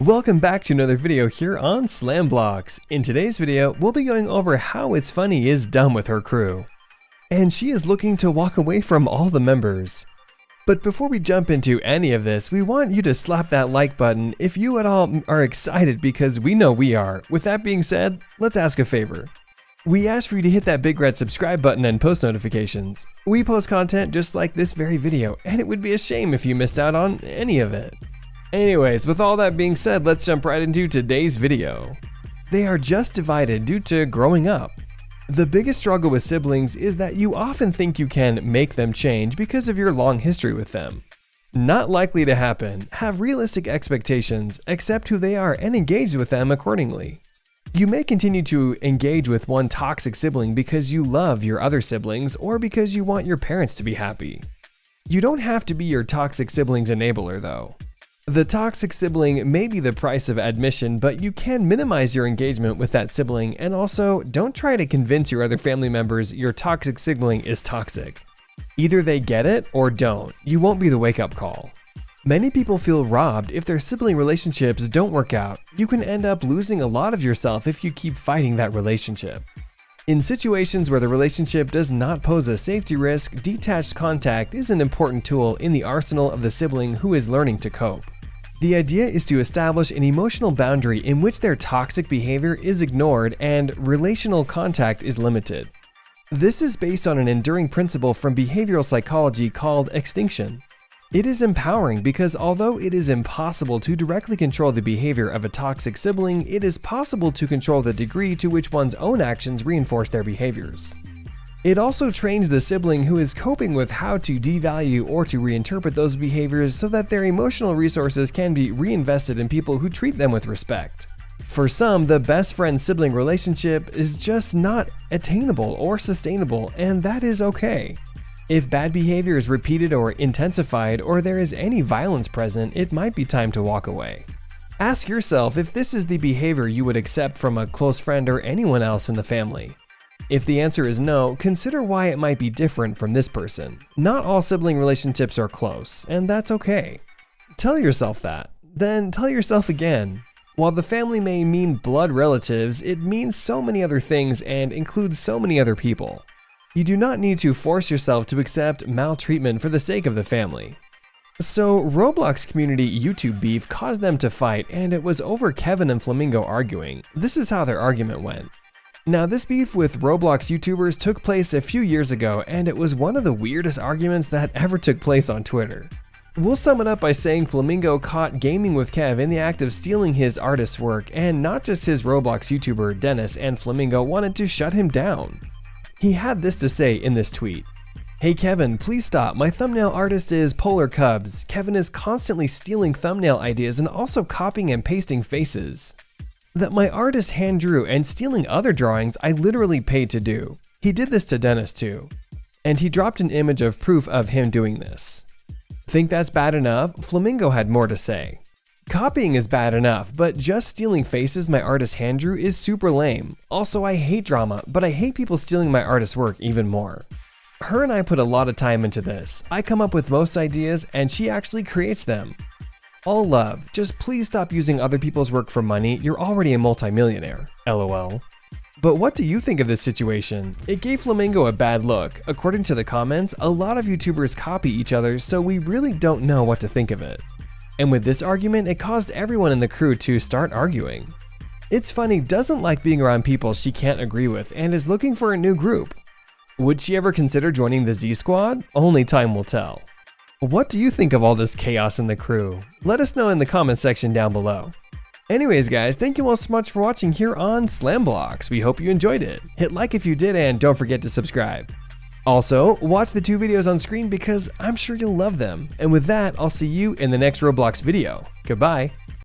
Welcome back to another video here on Blox. In today's video, we'll be going over how ItsFunneh is done with her crew. And she is looking to walk away from all the members. But before we jump into any of this, we want you to slap that like button if you at all are excited, because we know we are. With that being said, let's ask a favor. We ask for you to hit that big red subscribe button and post notifications. We post content just like this very video, and it would be a shame if you missed out on any of it. Anyways, with all that being said, let's jump right into today's video. They are just divided due to growing up. The biggest struggle with siblings is that you often think you can make them change because of your long history with them. Not likely to happen. Have realistic expectations, accept who they are, and engage with them accordingly. You may continue to engage with one toxic sibling because you love your other siblings or because you want your parents to be happy. You don't have to be your toxic sibling's enabler though. The toxic sibling may be the price of admission, but you can minimize your engagement with that sibling, and also don't try to convince your other family members your toxic sibling is toxic. Either they get it or don't. You won't be the wake-up call. Many people feel robbed if their sibling relationships don't work out. You can end up losing a lot of yourself if you keep fighting that relationship. In situations where the relationship does not pose a safety risk, detached contact is an important tool in the arsenal of the sibling who is learning to cope. The idea is to establish an emotional boundary in which their toxic behavior is ignored and relational contact is limited. This is based on an enduring principle from behavioral psychology called extinction. It is empowering because although it is impossible to directly control the behavior of a toxic sibling, it is possible to control the degree to which one's own actions reinforce their behaviors. It also trains the sibling who is coping with how to devalue or to reinterpret those behaviors so that their emotional resources can be reinvested in people who treat them with respect. For some, the best friend-sibling relationship is just not attainable or sustainable, and that is okay. If bad behavior is repeated or intensified, or there is any violence present, it might be time to walk away. Ask yourself if this is the behavior you would accept from a close friend or anyone else in the family. If the answer is no, consider why it might be different from this person. Not all sibling relationships are close, and that's okay. Tell yourself that. Then tell yourself again. While the family may mean blood relatives, it means so many other things and includes so many other people. You do not need to force yourself to accept maltreatment for the sake of the family. So, Roblox community YouTube beef caused them to fight, and it was over Kevin and Flamingo arguing. This is how their argument went. Now, this beef with Roblox YouTubers took place a few years ago, and it was one of the weirdest arguments that ever took place on Twitter. We'll sum it up by saying Flamingo caught gaming with Kev in the act of stealing his artist's work, and not just his Roblox YouTuber Dennis and Flamingo wanted to shut him down. He had this to say in this tweet. "Hey Kevin, please stop. My thumbnail artist is Polar Cubs. Kevin is constantly stealing thumbnail ideas and also copying and pasting faces that my artist hand drew and stealing other drawings I literally paid to do. He did this to Dennis too. And he dropped an image of proof of him doing this. Think that's bad enough?" Flamingo had more to say. "Copying is bad enough, but just stealing faces my artist hand drew is super lame. Also, I hate drama, but I hate people stealing my artist's work even more. Her and I put a lot of time into this. I come up with most ideas and she actually creates them. All love, just please stop using other people's work for money. You're already a multimillionaire. LOL. But what do you think of this situation? It gave Flamingo a bad look. According to the comments, a lot of YouTubers copy each other, so we really don't know what to think of it. And with this argument, it caused everyone in the crew to start arguing. ItsFunneh doesn't like being around people she can't agree with and is looking for a new group. Would she ever consider joining the Z Squad? Only time will tell. What do you think of all this chaos in the crew? Let us know in the comment section down below. Anyways guys, thank you all so much for watching here on Blox. We hope you enjoyed it. Hit like if you did and don't forget to subscribe. Also, watch the 2 videos on screen because I'm sure you'll love them. And with that, I'll see you in the next Roblox video. Goodbye.